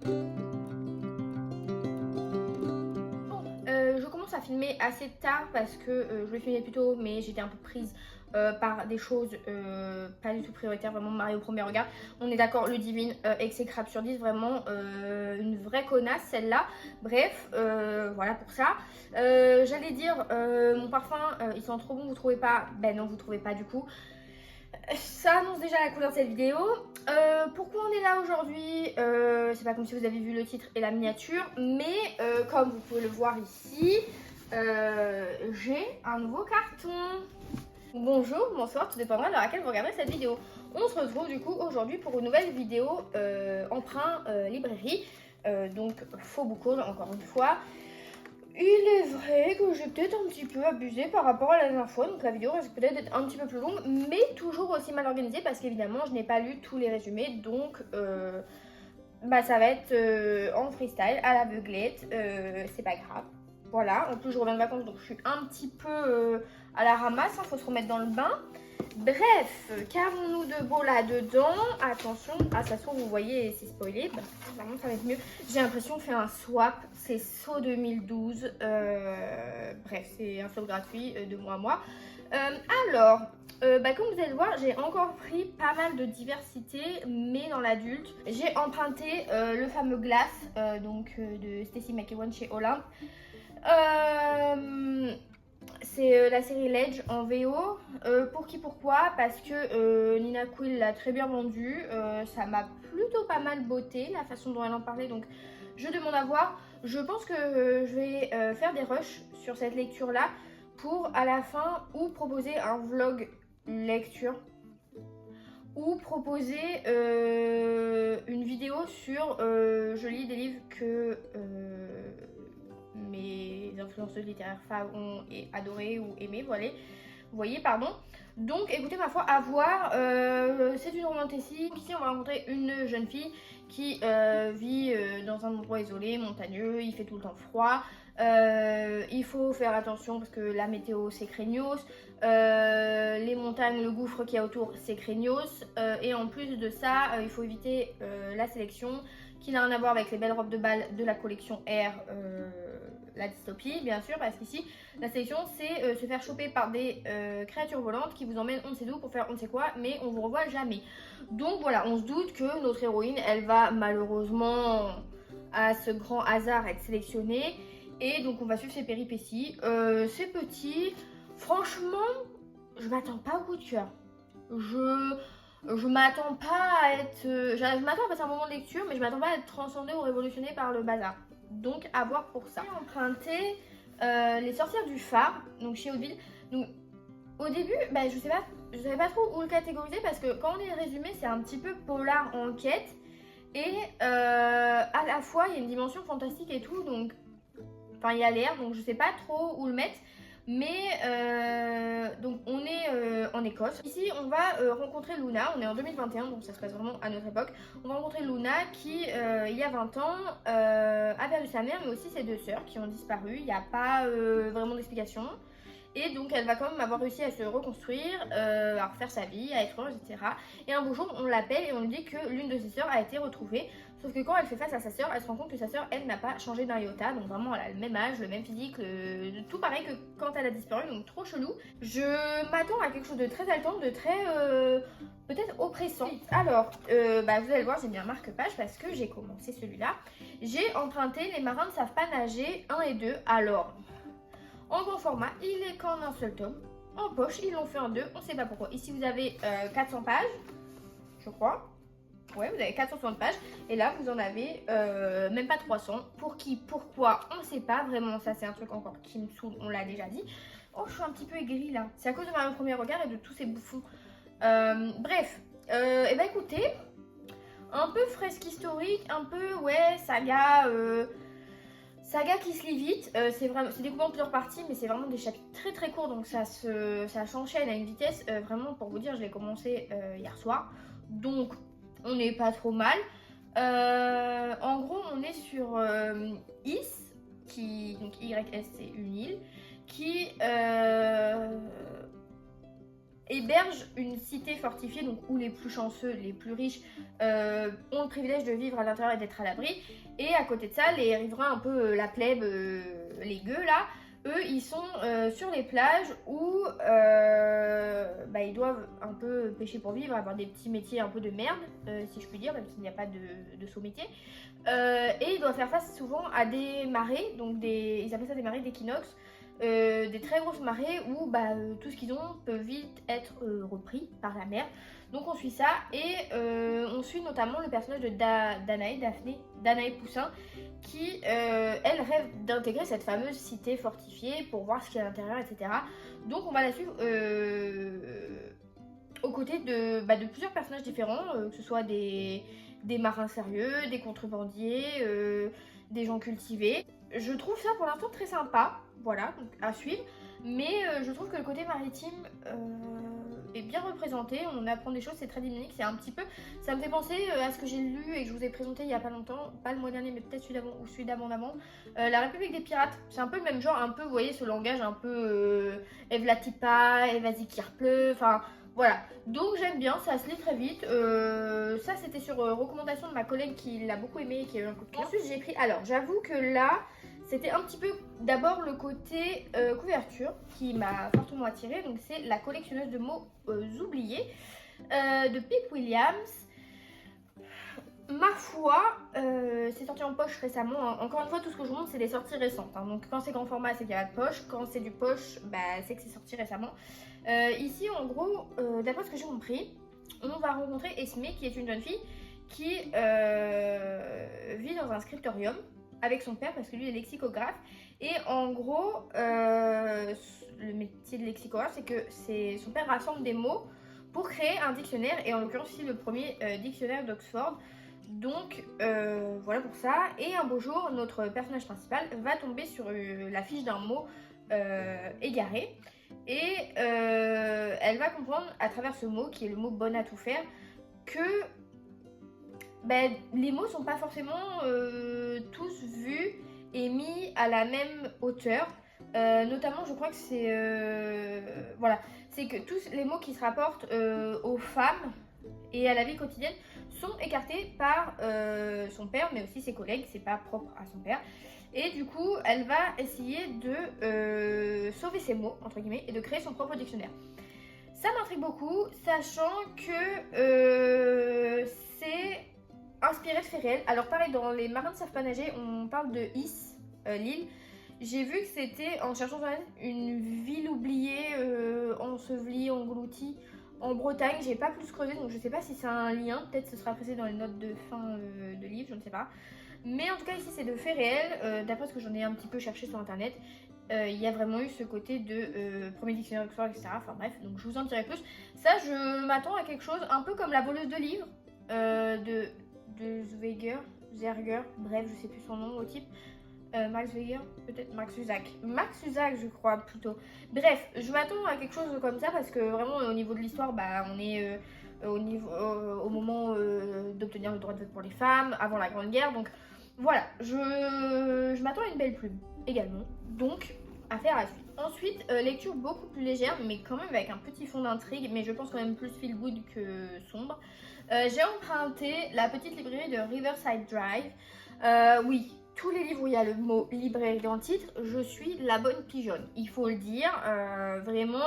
Je commence à filmer assez tard parce que je voulais filmer plus tôt, mais j'étais un peu prise par des choses pas du tout prioritaires, vraiment Marie au premier regard. On est d'accord, le divine, exécrable sur 10, vraiment une vraie connasse celle-là. Bref, voilà pour ça. J'allais dire, mon parfum, il sent trop bon, vous trouvez pas? Ben non, vous trouvez pas du coup. Ça annonce déjà la couleur de cette vidéo. Pourquoi on est là aujourd'hui? C'est pas comme si vous avez vu le titre et la miniature, mais comme vous pouvez le voir ici, j'ai un nouveau carton. Bonjour, bonsoir, tout dépendra de laquelle vous regarderez cette vidéo. On se retrouve du coup aujourd'hui pour une nouvelle vidéo emprunt librairie, donc faux book haul encore une fois. Il est vrai que j'ai peut-être un petit peu abusé par rapport à la dernière fois, donc la vidéo risque peut-être d'être un petit peu plus longue, mais toujours aussi mal organisée parce qu'évidemment je n'ai pas lu tous les résumés, donc ça va être en freestyle, à l'aveuglette, c'est pas grave. Voilà, en plus je reviens de vacances donc je suis un petit peu à la ramasse, faut se remettre dans le bain. Bref, qu'avons-nous de beau là-dedans? Attention, ça se trouve, vous voyez, c'est spoilé. Vraiment, ça va être mieux. J'ai l'impression de faire un swap. C'est So 2012. Bref, c'est un swap gratuit de mois à mois. Comme vous allez le voir, j'ai encore pris pas mal de diversité, mais dans l'adulte. J'ai emprunté le fameux Glace, de Stacy McEwan chez Olympe. C'est la série Ledge en VO. Pour qui, pourquoi? Parce que Nina Quill l'a très bien vendu. Ça m'a plutôt pas mal botté la façon dont elle en parlait. Donc je demande à voir. Je pense que je vais faire des rushs sur cette lecture là pour à la fin ou proposer un vlog lecture ou proposer une vidéo sur je lis des livres que mes influenceuses littéraires femmes ont adoré ou aimé, voilà. Vous voyez, pardon. Donc écoutez, ma foi, à voir. C'est une romantécie. Ici, on va rencontrer une jeune fille qui vit dans un endroit isolé, montagneux, il fait tout le temps froid. Il faut faire attention parce que la météo c'est craignos, les montagnes, le gouffre qu'il y a autour c'est craignos, et en plus de ça, il faut éviter la sélection qui n'a rien à voir avec les belles robes de bal de la collection R, la dystopie bien sûr, parce qu'ici la sélection c'est se faire choper par des créatures volantes qui vous emmènent on ne sait d'où pour faire on ne sait quoi, mais on vous revoit jamais. Donc voilà, on se doute que notre héroïne elle va malheureusement à ce grand hasard être sélectionnée, et donc on va suivre ses péripéties. C'est petit, franchement je m'attends pas au coup de cœur. Je m'attends pas à être. Je m'attends à passer un moment de lecture, mais je m'attends pas à être transcendée ou révolutionnée par le bazar. Donc à voir pour ça. J'ai emprunté Les Sorcières du Phare, donc chez Hauteville. Donc au début, je savais pas trop où le catégoriser parce que quand on lit le résumé, c'est un petit peu polar enquête. Et à la fois, il y a une dimension fantastique et tout, donc. Enfin, il y a l'air, donc je sais pas trop où le mettre. Mais donc on est en Écosse. Ici on va rencontrer Luna, on est en 2021 donc ça se passe vraiment à notre époque. On va rencontrer Luna qui il y a 20 ans a perdu sa mère, mais aussi ses deux sœurs qui ont disparu. Il n'y a pas vraiment d'explication. Et donc elle va quand même avoir réussi à se reconstruire, à refaire sa vie, à être heureuse, etc. Et un beau jour on l'appelle et on lui dit que l'une de ses sœurs a été retrouvée. Sauf que quand elle fait face à sa sœur, elle se rend compte que sa sœur, elle, n'a pas changé d'un iota. Donc vraiment elle a le même âge, le même physique, tout pareil que quand elle a disparu. Donc trop chelou. Je m'attends à quelque chose de très haletant, de très peut-être oppressant. Alors vous allez le voir, j'ai mis un marque-page parce que j'ai commencé celui-là. J'ai emprunté Les Marins ne savent pas nager 1 et 2. Alors en grand format, il est qu'en un seul tome. En poche, ils l'ont fait en deux, on sait pas pourquoi. Ici, vous avez 400 pages, je crois. Ouais, vous avez 460 pages. Et là, vous en avez même pas 300. Pour qui, pourquoi, on sait pas. Vraiment, ça, c'est un truc encore qui me saoule, on l'a déjà dit. Oh, je suis un petit peu aigrie, là. C'est à cause de mon premier regard et de tous ces bouffons. Bref, écoutez, un peu fresque historique, un peu, ouais, saga... Saga qui se lit vite, c'est découpé en plusieurs parties, mais c'est vraiment des chapitres très très courts, donc ça s'enchaîne à une vitesse. Vraiment, pour vous dire, je l'ai commencé hier soir, donc on n'est pas trop mal. En gros, on est sur Is, donc YS, c'est une île, qui héberge une cité fortifiée, donc où les plus chanceux, les plus riches ont le privilège de vivre à l'intérieur et d'être à l'abri. Et à côté de ça, les riverains, un peu la plèbe, les gueux là, eux, ils sont sur les plages où ils doivent un peu pêcher pour vivre, avoir des petits métiers un peu de merde, si je puis dire, même s'il n'y a pas de sot métier. Et ils doivent faire face souvent à des marées, donc ils appellent ça des marées d'équinoxe, des très grosses marées où tout ce qu'ils ont peut vite être repris par la mer. Donc on suit ça et on suit notamment le personnage de Danae Poussin qui, elle, rêve d'intégrer cette fameuse cité fortifiée pour voir ce qu'il y a à l'intérieur, etc. Donc on va la suivre aux côtés de plusieurs personnages différents, que ce soit des marins sérieux, des contrebandiers, des gens cultivés. Je trouve ça pour l'instant très sympa, voilà, donc à suivre. Mais je trouve que le côté maritime est bien représenté, on apprend des choses, c'est très dynamique, c'est un petit peu... Ça me fait penser à ce que j'ai lu et que je vous ai présenté il y a pas longtemps, pas le mois dernier mais peut-être celui d'avant ou celui d'avant, La République des Pirates. C'est un peu le même genre, un peu, vous voyez, ce langage un peu Evlatipa, vas-y qu'il pleut, enfin... Voilà, donc j'aime bien, ça se lit très vite. Ça c'était sur recommandation de ma collègue qui l'a beaucoup aimé et qui a eu un coup de cœur. Ensuite j'ai pris, alors j'avoue que là, c'était un petit peu d'abord le côté couverture qui m'a fortement attirée. Donc c'est La collectionneuse de mots oubliés de Pip Williams. Ma foi, c'est sorti en poche récemment. Encore une fois, tout ce que je vous montre, c'est des sorties récentes. Donc quand c'est grand format, c'est qu'il n'y a pas de poche. Quand c'est du poche, c'est que c'est sorti récemment. Ici, en gros, d'après ce que j'ai compris, on va rencontrer Esme, qui est une jeune fille qui vit dans un scriptorium avec son père, parce que lui est lexicographe. Et en gros, le métier de lexicographe, c'est que son père rassemble des mots pour créer un dictionnaire, et en l'occurrence, ici, le premier dictionnaire d'Oxford. Donc voilà pour ça. Et un beau jour, notre personnage principal va tomber sur la fiche d'un mot égaré. Et elle va comprendre à travers ce mot, qui est le mot bonne à tout faire, que les mots sont pas forcément tous vus et mis à la même hauteur. Notamment, je crois que c'est voilà, c'est que tous les mots qui se rapportent aux femmes et à la vie quotidienne sont écartés par son père, mais aussi ses collègues. C'est pas propre à son père. Et du coup, elle va essayer de sauver ses mots, entre guillemets, et de créer son propre dictionnaire. Ça m'intrigue beaucoup, sachant que c'est inspiré de faits réels. Alors pareil, dans Les marins ne savent pas nager, on parle de Is, l'île. J'ai vu que c'était, en cherchant sur internet, une ville oubliée, ensevelie, engloutie, en Bretagne. J'ai pas plus creusé, donc je sais pas si c'est un lien. Peut-être ce sera précisé dans les notes de fin de livre, je ne sais pas. Mais en tout cas, ici, c'est de faits réels. D'après ce que j'en ai un petit peu cherché sur internet, il y a vraiment eu ce côté de premier dictionnaire Oxford, etc. Enfin bref, donc je vous en dirai plus. Ça, je m'attends à quelque chose un peu comme La voleuse de livres de Zerger, bref, je sais plus son nom au type. Max Weger, peut-être Max Usac, je crois plutôt. Bref, je m'attends à quelque chose comme ça parce que vraiment au niveau de l'histoire, on est au moment d'obtenir le droit de vote pour les femmes, avant la Grande Guerre. Donc voilà, je m'attends à une belle plume également. Donc affaire à suivre. Ensuite, lecture beaucoup plus légère, mais quand même avec un petit fond d'intrigue, mais je pense quand même plus feel good que sombre. J'ai emprunté la petite librairie de Riverside Drive. Oui, tous les livres où il y a le mot librairie dans le titre, je suis la bonne pigeonne, il faut le dire. Vraiment,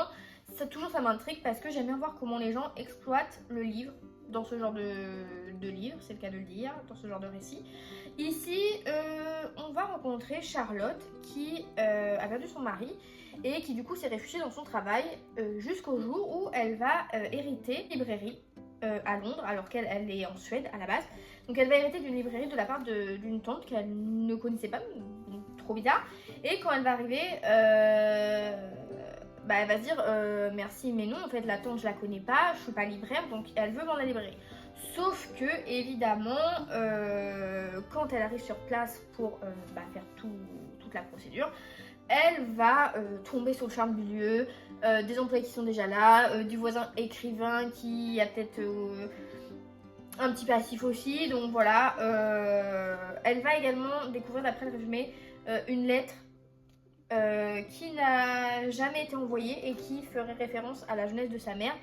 toujours ça m'intrigue parce que j'aime bien voir comment les gens exploitent le livre dans ce genre de livre, c'est le cas de le dire, dans ce genre de récit. Ici, on va rencontrer Charlotte qui a perdu son mari et qui du coup s'est réfugiée dans son travail jusqu'au jour où elle va hériter une librairie à Londres, alors qu'elle est en Suède à la base. Donc elle va hériter d'une librairie de la part d'une tante qu'elle ne connaissait pas, donc trop bizarre. Et quand elle va arriver, elle va se dire merci mais non, en fait la tante je la connais pas, je suis pas libraire, donc elle veut vendre la librairie. Sauf que évidemment quand elle arrive sur place pour faire toute la procédure, elle va tomber sur le charme du lieu, des employés qui sont déjà là, du voisin écrivain qui a peut-être un petit passif aussi. Donc voilà, elle va également découvrir, d'après le résumé, une lettre qui n'a jamais été envoyé et qui ferait référence à la jeunesse de sa mère.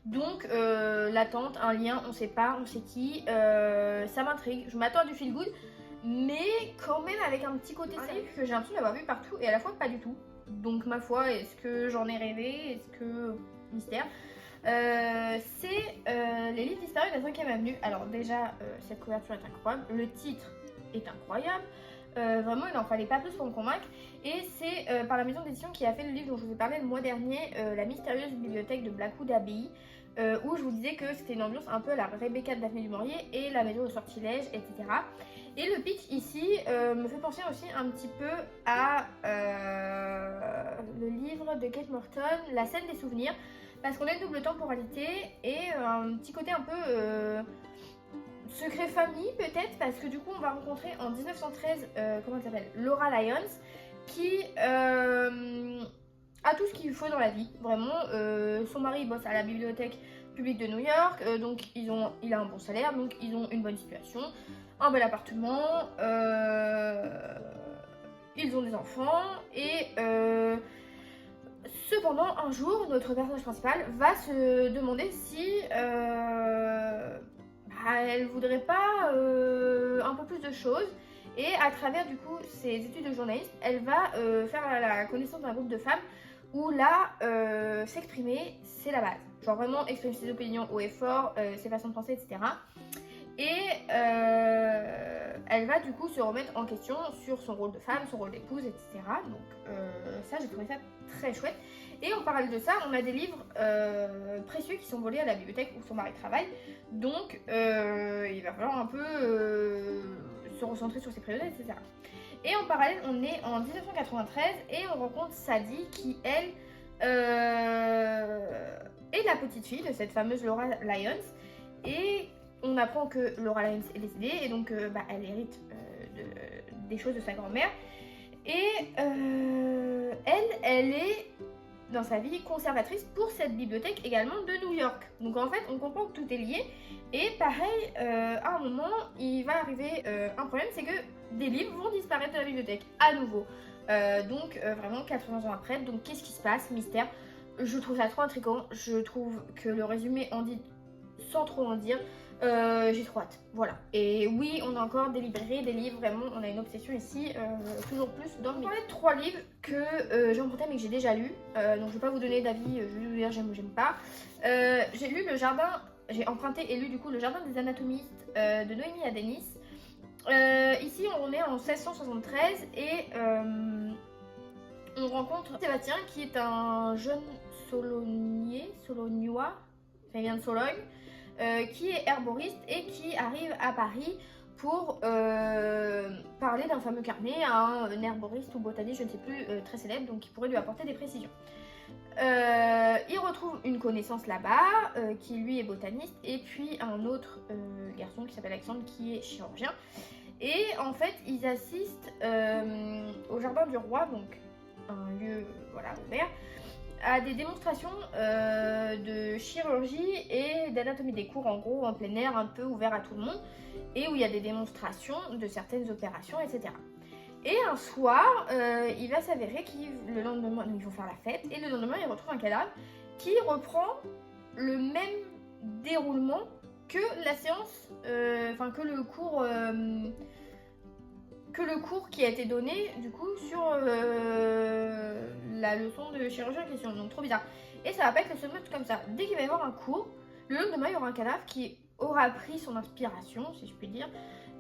Donc la tante, un lien, on sait pas, on sait qui, ça m'intrigue, je m'attends à du feel good, mais quand même avec un petit côté safe que j'ai l'impression d'avoir vu partout et à la fois pas du tout. Donc ma foi, est-ce que j'en ai rêvé, est-ce que... mystère. C'est les livres disparus de la 5ème avenue. Alors déjà, cette couverture est incroyable, le titre est incroyable. Vraiment, il n'en fallait pas plus pour me convaincre. Et c'est par la maison d'édition qui a fait le livre dont je vous ai parlé le mois dernier, La mystérieuse bibliothèque de Blackwood Abbey, où je vous disais que c'était une ambiance un peu à la Rebecca de Daphné du Maurier et la maison au sortilège, etc. Et le pitch ici me fait penser aussi un petit peu à le livre de Kate Morton, La scène des souvenirs, parce qu'on a une double temporalité et un petit côté un peu... secret famille peut-être, parce que du coup on va rencontrer en 1913, comment elle s'appelle, Laura Lyons, qui a tout ce qu'il faut dans la vie, vraiment. Son mari bosse à la bibliothèque publique de New York, donc il a un bon salaire, donc ils ont une bonne situation, un bel appartement, ils ont des enfants, et cependant un jour notre personnage principal va se demander si elle voudrait pas un peu plus de choses, et à travers du coup ses études de journaliste, elle va faire la connaissance d'un groupe de femmes où là, s'exprimer, c'est la base. Genre vraiment exprimer ses opinions haut et fort, ses façons de penser, etc. Et elle va du coup se remettre en question sur son rôle de femme, son rôle d'épouse, etc. Donc ça, j'ai trouvé ça très chouette. Et en parallèle de ça, on a des livres précieux qui sont volés à la bibliothèque où son mari travaille. Donc il va falloir un peu se recentrer sur ses priorités, etc. Et en parallèle, on est en 1993 et on rencontre Sadie qui, elle, est la petite fille de cette fameuse Laura Lyons. Et on apprend que Laura Lyons est décédée et donc elle hérite des choses de sa grand-mère. Et elle est, dans sa vie, conservatrice pour cette bibliothèque également de New York. Donc en fait, on comprend que tout est lié. Et pareil, à un moment, il va arriver un problème, c'est que des livres vont disparaître de la bibliothèque, à nouveau. Donc vraiment 80 ans après, donc qu'est-ce qui se passe? Mystère. Je trouve ça trop intriguant, je trouve que le résumé en dit sans trop en dire. J'ai trop hâte, voilà. Et oui, on a encore des librairies, des livres, vraiment, on a une obsession ici, toujours plus dans le milieu. On va 3 livres que j'ai empruntés mais que j'ai déjà lus, donc je vais pas vous donner d'avis, je vais vous dire j'aime ou j'aime pas. J'ai lu le jardin, j'ai emprunté et lu du coup le jardin des anatomistes de Noémie Adenis. Ici on est en 1673 et on rencontre Sébastien qui est un jeune Solognois, enfin il vient de Sologne, qui est herboriste et qui arrive à Paris pour parler d'un fameux carnet à un herboriste ou botaniste, je ne sais plus, très célèbre, donc qui pourrait lui apporter des précisions. Il retrouve une connaissance là-bas, qui lui est botaniste, et puis un autre garçon qui s'appelle Alexandre qui est chirurgien. Et en fait, ils assistent au Jardin du Roi, donc un lieu voilà, ouvert, à des démonstrations de chirurgie et d'anatomie des cours, en gros, en plein air, un peu ouvert à tout le monde, et où il y a des démonstrations de certaines opérations, etc. Et un soir, il va s'avérer le lendemain, ils vont faire la fête, et le lendemain, ils retrouvent un cadavre qui reprend le même déroulement que la séance, que le cours qui a été donné du coup sur la leçon de chirurgie en question. Donc trop bizarre. Et ça va pas être le seul mode comme ça. Dès qu'il va y avoir un cours, le lendemain il y aura un cadavre qui aura pris son inspiration, si je puis dire,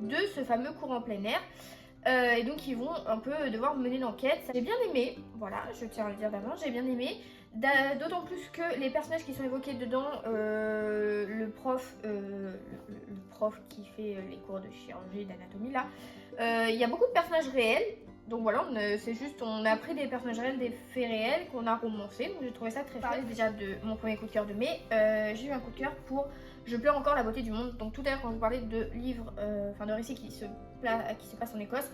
de ce fameux cours en plein air. Et donc ils vont un peu devoir mener l'enquête. J'ai bien aimé, voilà, je tiens à le dire d'avance, j'ai bien aimé. D'autant plus que les personnages qui sont évoqués dedans, le prof qui fait les cours de chirurgie et d'anatomie là, il y a beaucoup de personnages réels. Donc voilà, c'est juste, on a pris des personnages réels, des faits réels qu'on a romancés. Donc j'ai trouvé ça très chouette. Déjà de mon premier coup de cœur de mai, j'ai eu un coup de cœur pour Je pleure encore la beauté du monde. Donc tout à l'heure quand je vous parlais de livres, de récits qui se passent en Écosse,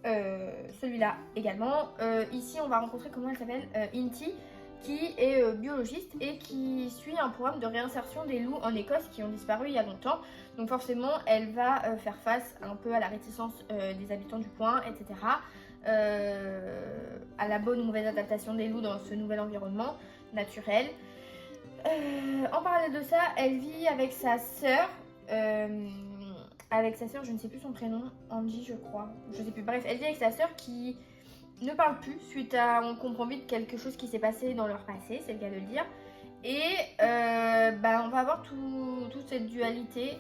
celui-là également. Ici on va rencontrer, comment elle s'appelle, Inti, qui est biologiste et qui suit un programme de réinsertion des loups en Écosse qui ont disparu il y a longtemps. Donc forcément, elle va faire face un peu à la réticence des habitants du coin, etc. À la bonne ou mauvaise adaptation des loups dans ce nouvel environnement naturel. En parallèle de ça, elle vit avec sa sœur. Je ne sais plus son prénom, Angie je crois, je sais plus. Bref, elle vit avec sa sœur qui ne parle plus suite à, on comprend vite, quelque chose qui s'est passé dans leur passé, c'est le cas de le dire. Et on va avoir toute cette dualité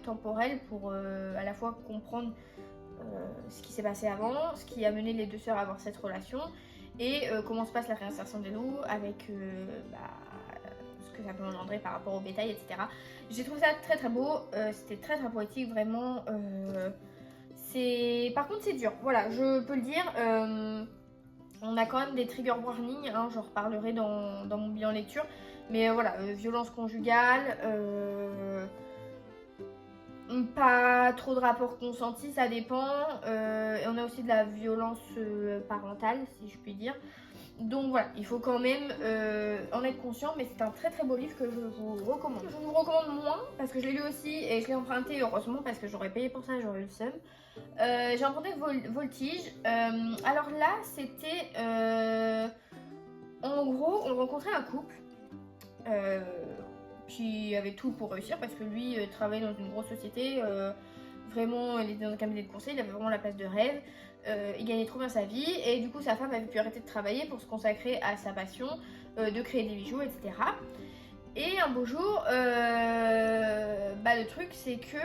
temporelle pour à la fois comprendre ce qui s'est passé avant, ce qui a mené les deux sœurs à avoir cette relation et comment se passe la réinsertion des loups avec ce que ça peut engendrer par rapport au bétail, etc. J'ai trouvé ça très très beau, c'était très très poétique, vraiment. Par contre c'est dur, voilà, je peux le dire. On a quand même des trigger warnings, hein, j'en reparlerai dans mon bilan lecture. Mais voilà, violence conjugale, pas trop de rapports consentis, ça dépend. Et on a aussi de la violence parentale, si je puis dire. Donc voilà, il faut quand même en être conscient, mais c'est un très très beau livre que je vous recommande. Je vous recommande moins parce que je l'ai lu aussi et je l'ai emprunté, heureusement, parce que j'aurais payé pour ça, j'aurais eu le seum. J'ai emprunté Voltige. Alors là, c'était en gros, on rencontrait un couple qui avait tout pour réussir parce que lui travaillait dans une grosse société. Vraiment, il était dans un cabinet de conseil, il avait vraiment la place de rêve. Il gagnait trop bien sa vie et du coup sa femme avait pu arrêter de travailler pour se consacrer à sa passion de créer des bijoux, etc. Et un beau jour, le truc c'est que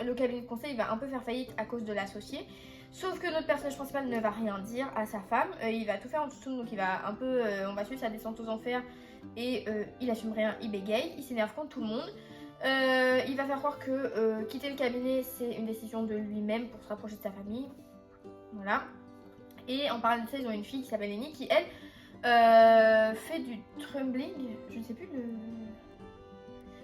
le cabinet de conseil va un peu faire faillite à cause de l'associé. Sauf que notre personnage principal ne va rien dire à sa femme, il va tout faire en dessous, donc il va un peu, on va suivre sa descente aux enfers et il assume rien, il bégaye, il s'énerve contre tout le monde. Il va faire croire que quitter le cabinet c'est une décision de lui-même pour se rapprocher de sa famille. Voilà. Et en parallèle de ça, ils ont une fille qui s'appelle Annie qui elle fait du tumbling, je ne sais plus le...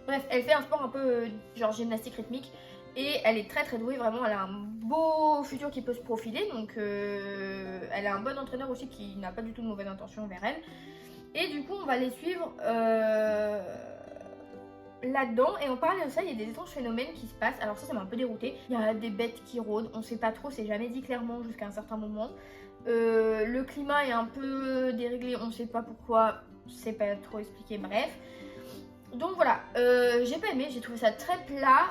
Bref, elle fait un sport un peu genre gymnastique rythmique et elle est très très douée, vraiment elle a un beau futur qui peut se profiler, donc elle a un bon entraîneur aussi qui n'a pas du tout de mauvaise intention envers elle. Et du coup on va les suivre là-dedans, et en parallèle de ça il y a des étranges phénomènes qui se passent. Alors ça m'a un peu dérouté, il y a des bêtes qui rôdent, on sait pas trop, c'est jamais dit clairement jusqu'à un certain moment. Le climat est un peu déréglé, on sait pas pourquoi, c'est pas trop expliqué, bref. Donc voilà, j'ai pas aimé, j'ai trouvé ça très plat,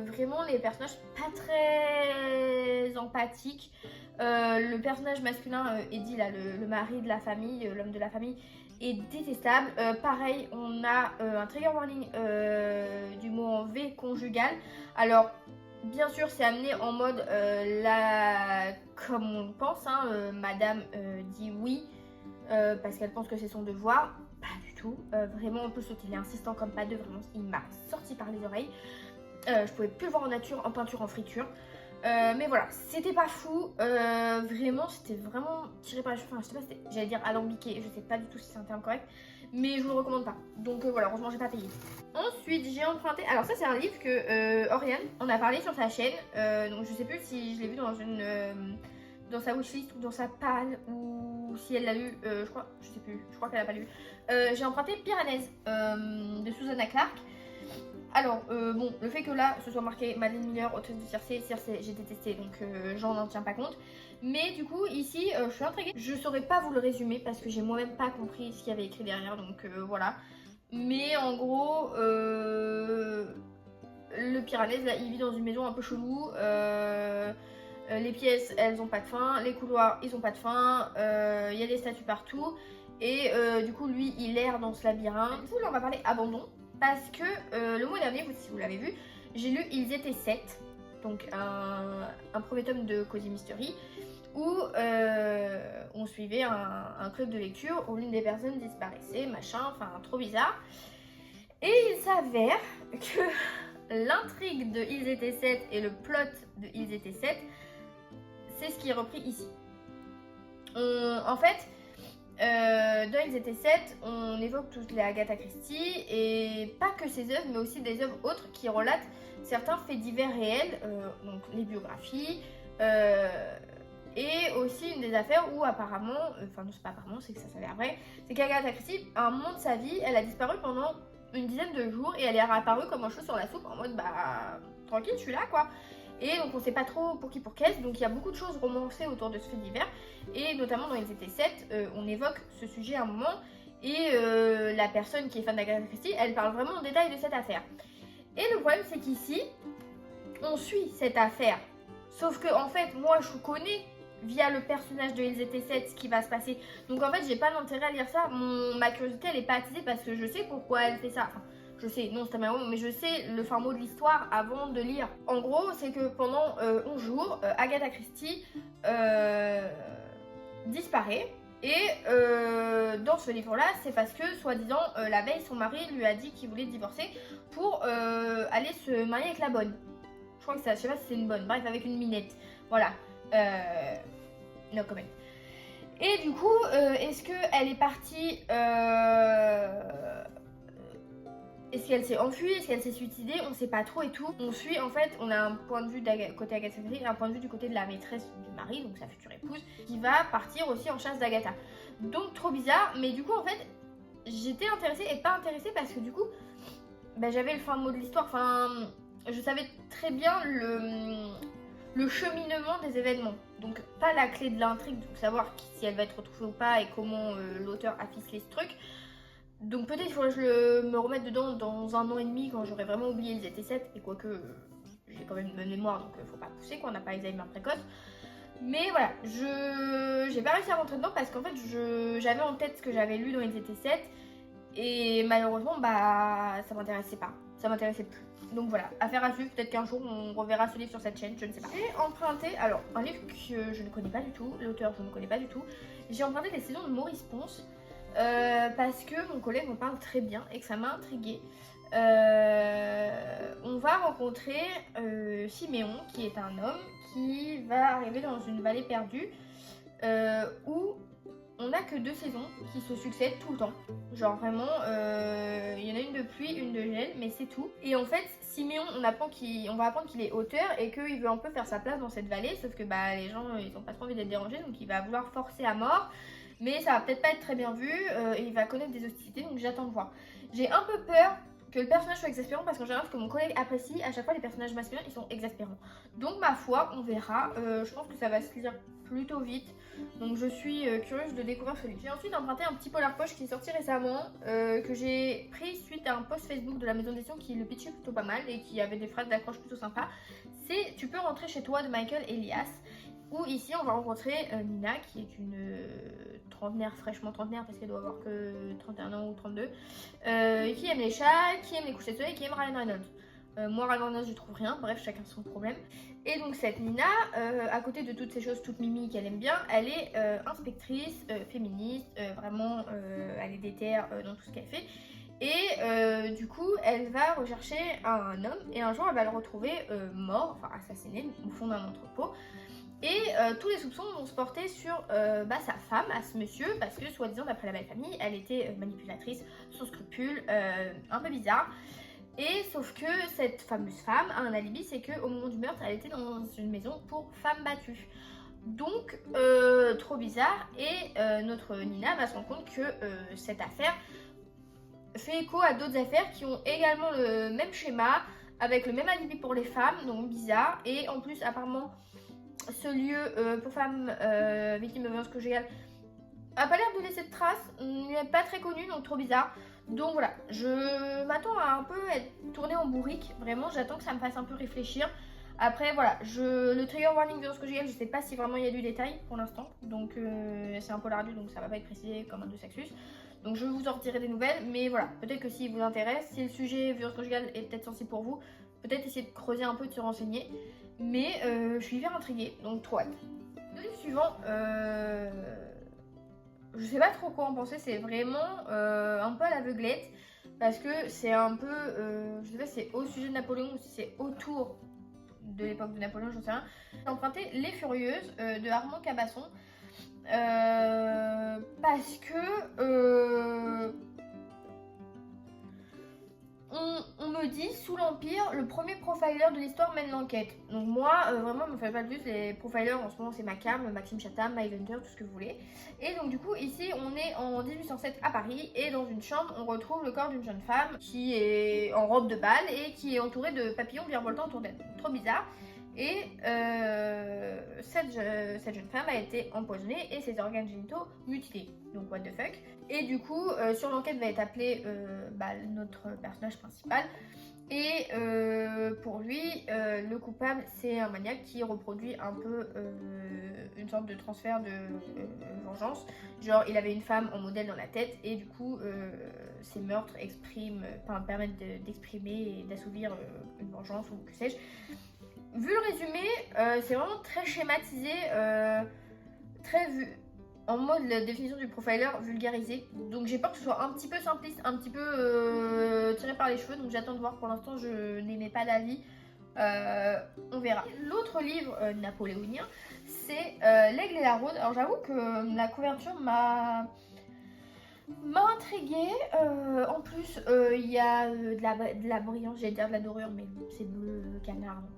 vraiment les personnages pas très empathiques. Le personnage masculin, Eddie, là, le mari de la famille, l'homme de la famille, est détestable. Pareil, on a un trigger warning du mot en V conjugal. Alors, bien sûr, c'est amené en mode comme on le pense, hein, madame dit oui parce qu'elle pense que c'est son devoir. Pas du tout, vraiment en plus il est insistant comme pas deux, vraiment il m'a sorti par les oreilles. Je pouvais plus le voir en nature, en peinture, en friture. Mais voilà, c'était pas fou, vraiment c'était vraiment tiré par les cheveux, enfin je sais pas, j'allais dire alambiqué, je sais pas du tout si c'est un terme correct, mais je vous le recommande pas, donc voilà, heureusement j'ai pas payé. Ensuite j'ai emprunté, alors ça c'est un livre que Oriane en a parlé sur sa chaîne, donc je sais plus si je l'ai vu dans sa wishlist ou dans sa palle, ou si elle l'a lu, je sais plus, je crois qu'elle a pas lu. J'ai emprunté Piranèse de Susanna Clark. Alors, bon, le fait que là, ce soit marqué Madeleine Miller, autrice de Circé, j'ai détesté, donc j'en tiens pas compte. Mais du coup, ici, je suis intriguée. Je saurais pas vous le résumer parce que j'ai moi-même pas compris ce qu'il y avait écrit derrière, donc voilà. Mais en gros, le Piranèse, là, il vit dans une maison un peu chelou. Les pièces, elles ont pas de fin. Les couloirs, ils ont pas de fin. Il y a des statues partout. Et du coup, lui, il erre dans ce labyrinthe. Du coup, là, on va parler abandon. Parce que le mois dernier, si vous l'avez vu, j'ai lu Ils étaient 7, donc un premier tome de Cozy Mystery, où on suivait un club de lecture où l'une des personnes disparaissait, machin, enfin trop bizarre. Et il s'avère que l'intrigue de Ils étaient 7 et le plot de Ils étaient 7, c'est ce qui est repris ici. En fait, dans Ils étaient 7, on évoque toutes les Agatha Christie, et pas que ses œuvres, mais aussi des œuvres autres qui relatent certains faits divers réels, donc les biographies, Et aussi une des affaires où apparemment, enfin non c'est pas apparemment, c'est que ça s'avère vrai, c'est qu'Agatha Christie, à un moment de sa vie, elle a disparu pendant une dizaine de jours et elle est réapparue comme un cheveu sur la soupe en mode bah tranquille je suis là quoi. Et donc on sait pas trop pour qui pour qu'est-ce, donc il y a beaucoup de choses romancées autour de ce fait divers et notamment dans les étés 7, on évoque ce sujet à un moment et la personne qui est fan d'Agatha Christie, elle parle vraiment en détail de cette affaire. Et le problème c'est qu'ici, on suit cette affaire, sauf que en fait moi je connais via le personnage de Ils étaient 7 ce qui va se passer. Donc en fait j'ai pas d'intérêt à lire ça, ma curiosité elle est pas attisée parce que je sais pourquoi elle fait ça. Enfin, je sais, non c'est un mot, mais je sais le fin mot de l'histoire avant de lire. En gros c'est que pendant 11 jours, Agatha Christie disparaît. Et dans ce livre-là, c'est parce que, soi-disant, la veille, son mari lui a dit qu'il voulait divorcer pour aller se marier avec la bonne. Je crois que ça, je sais pas si c'est une bonne, bref, avec une minette. Voilà. No comment. Et du coup, est-ce qu'elle est partie est-ce qu'elle s'est enfuie? Est-ce qu'elle s'est suicidée? On sait pas trop et tout. On suit, en fait, on a un point de vue côté Agatha Christie et un point de vue du côté de la maîtresse du mari, donc sa future épouse, qui va partir aussi en chasse d'Agatha. Donc trop bizarre, mais du coup, en fait, j'étais intéressée et pas intéressée parce que du coup, bah, j'avais le fin mot de l'histoire. Enfin, je savais très bien le cheminement des événements. Donc pas la clé de l'intrigue, donc savoir si elle va être retrouvée ou pas et comment l'auteur a ficelé ce truc. Donc peut-être il faudrait que je me remette dedans dans 1 an et demi quand j'aurai vraiment oublié Ils étaient 7 et quoique j'ai quand même une bonne mémoire donc faut pas pousser quoi, on n'a pas Alzheimer précoce. Mais voilà, j'ai pas réussi à rentrer dedans parce qu'en fait j'avais en tête ce que j'avais lu dans Ils étaient 7 et malheureusement bah ça m'intéressait pas, ça m'intéressait plus. Donc voilà, affaire à suivre, peut-être qu'un jour on reverra ce livre sur cette chaîne, je ne sais pas. J'ai emprunté, alors un livre que je ne connais pas du tout, l'auteur je ne connais pas du tout, j'ai emprunté Les Saisons de Maurice Ponce. Parce que mon collègue m'en parle très bien et que ça m'a intriguée. On va rencontrer Siméon qui est un homme qui va arriver dans une vallée perdue où on n'a que 2 saisons qui se succèdent tout le temps. Genre vraiment, il y en a une de pluie, une de gel, mais c'est tout. Et en fait, Siméon, on va apprendre qu'il est auteur et qu'il veut un peu faire sa place dans cette vallée, sauf que bah, les gens, ils ont pas trop envie d'être dérangés, donc il va vouloir forcer à mort. Mais ça va peut-être pas être très bien vu et il va connaître des hostilités, donc j'attends de voir. J'ai un peu peur que le personnage soit exaspérant parce qu'en général, ce que mon collègue apprécie, à chaque fois les personnages masculins, ils sont exaspérants. Donc ma foi, on verra. Je pense que ça va se lire plutôt vite. Donc je suis curieuse de découvrir ce livre. J'ai ensuite emprunté un petit polar poche qui est sorti récemment, que j'ai pris suite à un post Facebook de la maison d'édition qui le pitchait plutôt pas mal et qui avait des phrases d'accroche plutôt sympas. C'est Tu peux rentrer chez toi de Michael Elias. Où ici on va rencontrer Nina qui est une trentenaire, fraîchement trentenaire parce qu'elle doit avoir que 31 ans ou 32, qui aime les chats, qui aime les couchers de soleil, qui aime Ryan Reynolds. Moi Ryan Reynolds je trouve rien, bref chacun son problème. Et donc cette Nina, à côté de toutes ces choses toutes mimi qu'elle aime bien, elle est inspectrice, féministe, vraiment elle est déterre dans tout ce qu'elle fait. Et du coup, elle va rechercher un homme et un jour elle va le retrouver mort, enfin assassiné au fond d'un entrepôt. Et tous les soupçons vont se porter sur sa femme, à ce monsieur, parce que soi-disant d'après la belle famille, elle était manipulatrice, sans scrupules, un peu bizarre. Et sauf que cette fameuse femme a un alibi, c'est qu'au moment du meurtre, elle était dans une maison pour femmes battues. Donc, trop bizarre. Et notre Nina va se rendre compte que cette affaire fait écho à d'autres affaires qui ont également le même schéma, avec le même alibi pour les femmes, donc bizarre. Et en plus, apparemment, ce lieu pour femmes victimes de violences conjugales a pas l'air de laisser de traces, il n'est pas très connu, donc trop bizarre. Donc voilà, je m'attends à un peu être tournée en bourrique, vraiment j'attends que ça me fasse un peu réfléchir. Après voilà, le trigger warning violence conjugale, je sais pas si vraiment il y a du détail pour l'instant, donc c'est un peu lardu, donc ça va pas être précisé comme un de Sexus. Donc je vous en retirerai des nouvelles, mais voilà, peut-être que s'il vous intéresse, si le sujet violence conjugale est peut-être sensible pour vous, peut-être essayer de creuser un peu, de se renseigner. Mais je suis hyper intriguée, donc trop hâte. Le livre suivant, je sais pas trop quoi en penser, c'est vraiment un peu à l'aveuglette. Parce que c'est un peu, je sais pas si c'est au sujet de Napoléon ou si c'est autour de l'époque de Napoléon, j'en sais rien. J'ai emprunté Les Furieuses de Armand Cabasson. Parce que on me dit, sous l'Empire, le premier profiler de l'histoire mène l'enquête. Donc moi, vraiment, ne me faites pas plus, les profilers en ce moment c'est Macam, Maxime Chatham, MyVenter, tout ce que vous voulez. Et donc du coup, ici, on est en 1807 à Paris, et dans une chambre, on retrouve le corps d'une jeune femme qui est en robe de bal et qui est entourée de papillons virevoltants autour d'elle. Trop bizarre. Et cette jeune femme a été empoisonnée et ses organes génitaux mutilés. Donc what the fuck. Et du coup, sur l'enquête va être appelé notre personnage principal. Et pour lui, le coupable, c'est un maniaque qui reproduit un peu une sorte de transfert de vengeance. Genre, il avait une femme en modèle dans la tête et du coup, ces meurtres permettent d'exprimer et d'assouvir une vengeance ou que sais-je. Vu le résumé, c'est vraiment très schématisé, très vu en mode la définition du profiler vulgarisé. Donc j'ai peur que ce soit un petit peu simpliste, un petit peu tiré par les cheveux. Donc j'attends de voir. Pour l'instant, je n'émets pas d'avis. On verra. L'autre livre napoléonien, c'est L'Aigle et la Rose. Alors j'avoue que la couverture m'a intriguée. En plus, il y a de la brillance, j'allais dire de la dorure, mais c'est bleu canard, donc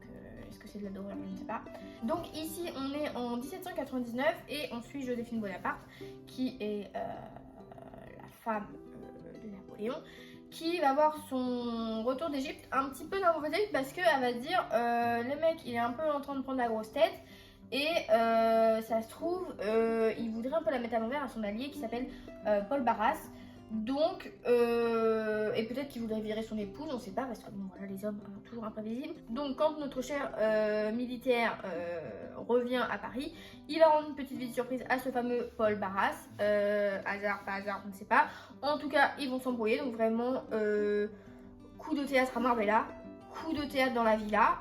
est-ce que c'est de la dorure, je ne sais pas. Donc ici, on est en 1799 et on suit Joséphine Bonaparte, qui est la femme de Napoléon, qui va voir son retour d'Égypte un petit peu d'un mauvais œil parce qu'elle va se dire le mec, il est un peu en train de prendre la grosse tête. Et ça se trouve, il voudrait un peu la mettre à l'envers à son allié qui s'appelle Paul Barras. Donc, et peut-être qu'il voudrait virer son épouse, on ne sait pas, parce que bon, voilà, les hommes sont toujours imprévisibles. Donc, quand notre cher militaire revient à Paris, il va rendre une petite visite surprise à ce fameux Paul Barras. Hasard, pas hasard, on ne sait pas. En tout cas, ils vont s'embrouiller, donc vraiment, coup de théâtre à Marbella. Coup de théâtre dans la villa,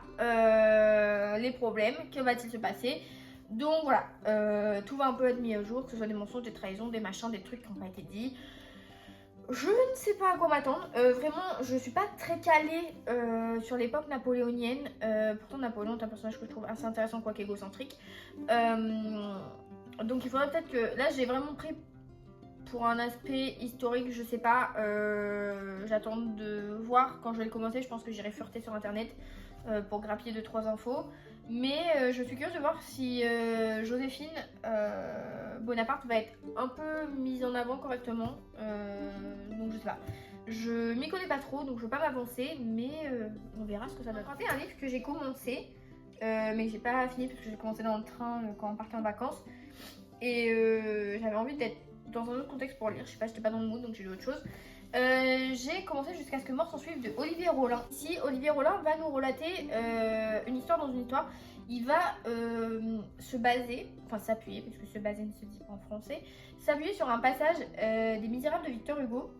les problèmes, que va-t-il se passer? Donc voilà, tout va un peu être mis au jour, que ce soit des mensonges, des trahisons, des machins, des trucs qui n'ont pas été dits. Je ne sais pas à quoi m'attendre, vraiment je suis pas très calée sur l'époque napoléonienne, pourtant Napoléon est un personnage que je trouve assez intéressant quoique égocentrique. Donc il faudrait peut-être que, là j'ai vraiment pris pour un aspect historique, je sais pas, j'attends de voir quand je vais le commencer. Je pense que j'irai fureter sur internet pour grappiller 2-3 infos. Mais je suis curieuse de voir si Joséphine Bonaparte va être un peu mise en avant correctement. Donc je sais pas. Je m'y connais pas trop, donc je veux pas m'avancer, mais on verra ce que ça donne. C'est un livre que j'ai commencé, mais que j'ai pas fini parce que j'ai commencé dans le train quand on partait en vacances. Et j'avais envie d'être dans un autre contexte pour lire, je sais pas, j'étais pas dans le mood donc j'ai lu autre chose. J'ai commencé Jusqu'à ce que mort s'en suive de Olivier Rollin. Ici, Olivier Rollin va nous relater une histoire dans une histoire. Il va se baser, enfin s'appuyer, parce que se baser ne se dit pas en français, s'appuyer sur un passage des Misérables de Victor Hugo,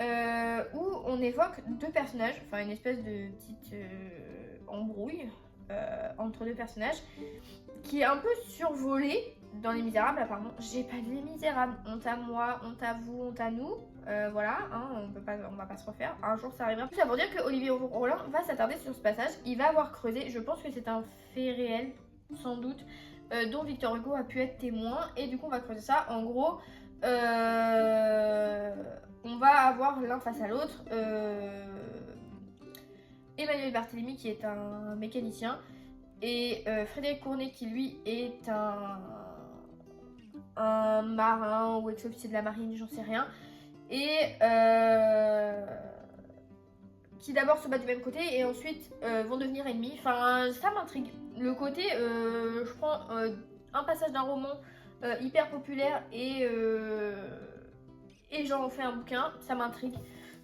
où on évoque deux personnages, enfin une espèce de petite embrouille entre deux personnages, qui est un peu survolée dans Les Misérables. Apparemment, j'ai pas lu Les Misérables. Honte à moi, honte à vous, honte à nous. Voilà, hein, on va pas se refaire. Un jour, ça arrivera. Tout ça pour dire que Olivier Rollin va s'attarder sur ce passage. Il va avoir creusé. Je pense que c'est un fait réel, sans doute, dont Victor Hugo a pu être témoin. Et du coup, on va creuser ça. En gros, on va avoir l'un face à l'autre Emmanuel Barthélemy, qui est un mécanicien, et Frédéric Cournet, qui lui est un marin ou ex-officier de la marine, j'en sais rien, et qui d'abord se battent du même côté et ensuite vont devenir ennemis. Enfin, ça m'intrigue. Le côté, je prends un passage d'un roman hyper populaire et j'en fais un bouquin, ça m'intrigue.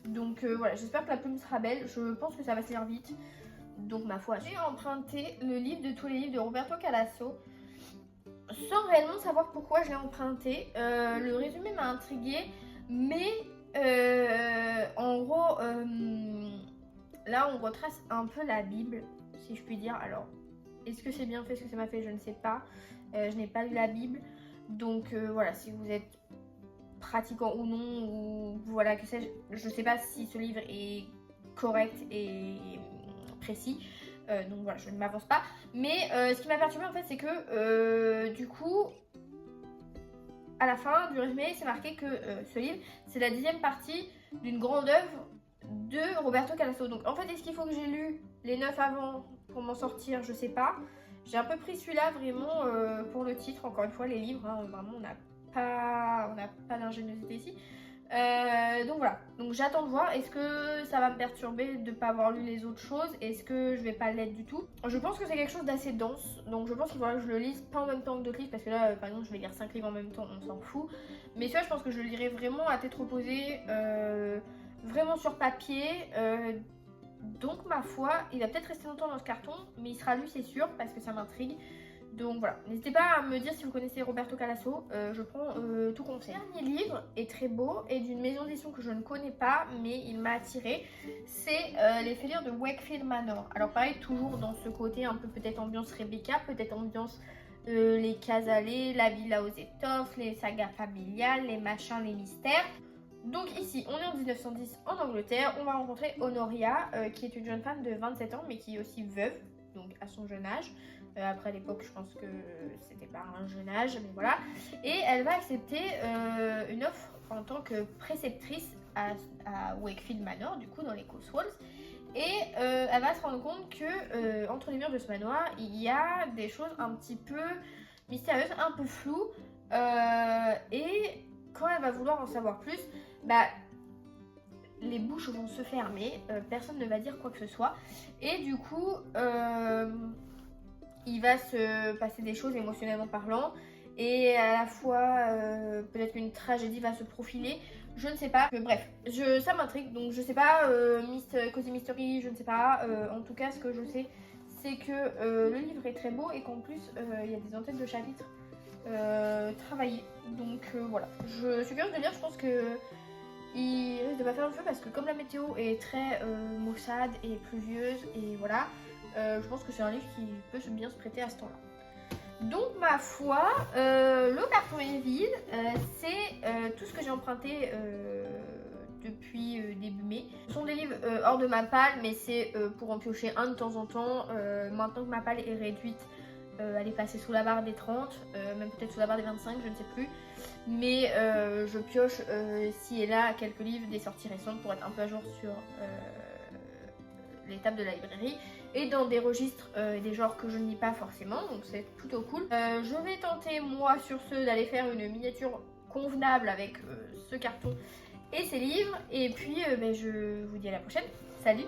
Donc voilà, j'espère que la plume sera belle, je pense que ça va se lire vite. Donc ma foi, j'ai emprunté le livre de tous les livres de Roberto Calasso, sans réellement savoir pourquoi je l'ai emprunté. Le résumé m'a intriguée, mais en gros, là on retrace un peu la Bible, si je puis dire. Alors, est-ce que c'est bien fait, est-ce que ça m'a fait, je ne sais pas. Je n'ai pas lu la Bible, donc voilà, si vous êtes pratiquant ou non, ou voilà, que sais-je, je sais pas si ce livre est correct et précis. Donc voilà, je ne m'avance pas. Mais ce qui m'a perturbé en fait, c'est que du coup, à la fin du résumé, c'est marqué que ce livre, c'est la 10e partie d'une grande œuvre de Roberto Calasso. Donc en fait, est-ce qu'il faut que j'ai lu les 9 avant pour m'en sortir? Je sais pas. J'ai un peu pris celui-là vraiment pour le titre. Encore une fois, les livres, hein, vraiment, on n'a pas d'ingéniosité ici. Donc voilà, donc j'attends de voir. Est-ce que ça va me perturber de ne pas avoir lu les autres choses? Est-ce que je vais pas l'être du tout? Je pense que c'est quelque chose d'assez dense, donc je pense qu'il faudra que je le lise pas en même temps que d'autres livres, parce que là par exemple je vais lire 5 livres en même temps, on s'en fout. Mais celui-là je pense que je le lirai vraiment à tête reposée, vraiment sur papier. Donc ma foi, il va peut-être rester longtemps dans ce carton, mais il sera lu c'est sûr, parce que ça m'intrigue. Donc voilà, n'hésitez pas à me dire si vous connaissez Roberto Calasso, je prends tout conseil. Le dernier livre est très beau et d'une maison d'édition que je ne connais pas, mais il m'a attiré. C'est Les Fêlures de Wakefield Manor. Alors pareil, toujours dans ce côté un peu peut-être ambiance Rebecca, peut-être ambiance les Casalets, la villa aux étoffes, les sagas familiales, les machins, les mystères. Donc ici, on est en 1910 en Angleterre, on va rencontrer Honoria, qui est une jeune femme de 27 ans, mais qui est aussi veuve, donc à son jeune âge. Après à l'époque, je pense que c'était pas un jeune âge, mais voilà. Et elle va accepter une offre en tant que préceptrice à Wakefield Manor, du coup dans les Cotswolds. Et elle va se rendre compte que entre les murs de ce manoir, il y a des choses un petit peu mystérieuses, un peu floues. Et quand elle va vouloir en savoir plus, bah, les bouches vont se fermer, personne ne va dire quoi que ce soit. Et du coup, il va se passer des choses émotionnellement parlant. Et à la fois, peut-être qu'une tragédie va se profiler. Je ne sais pas. Bref, ça m'intrigue. Donc je sais pas, Cozy Mystery, je ne sais pas. En tout cas, ce que je sais, c'est que le livre est très beau et qu'en plus, il y a des entêtes de chapitres travaillées. Donc voilà. Je suis curieuse de lire, je pense que il risque de pas faire le feu parce que comme la météo est très maussade et pluvieuse et voilà, je pense que c'est un livre qui peut bien se prêter à ce temps-là. Donc ma foi, le carton est vide, c'est tout ce que j'ai emprunté depuis début mai. Ce sont des livres hors de ma palle, mais c'est pour en piocher un de temps en temps. Maintenant que ma palle est réduite, elle est passée sous la barre des 30, même peut-être sous la barre des 25, je ne sais plus. Mais je pioche ci et là quelques livres des sorties récentes pour être un peu à jour sur l'étape de la librairie et dans des registres et des genres que je ne lis pas forcément, donc c'est plutôt cool. Je vais tenter moi sur ce d'aller faire une miniature convenable avec ce carton et ces livres, et puis je vous dis à la prochaine, salut!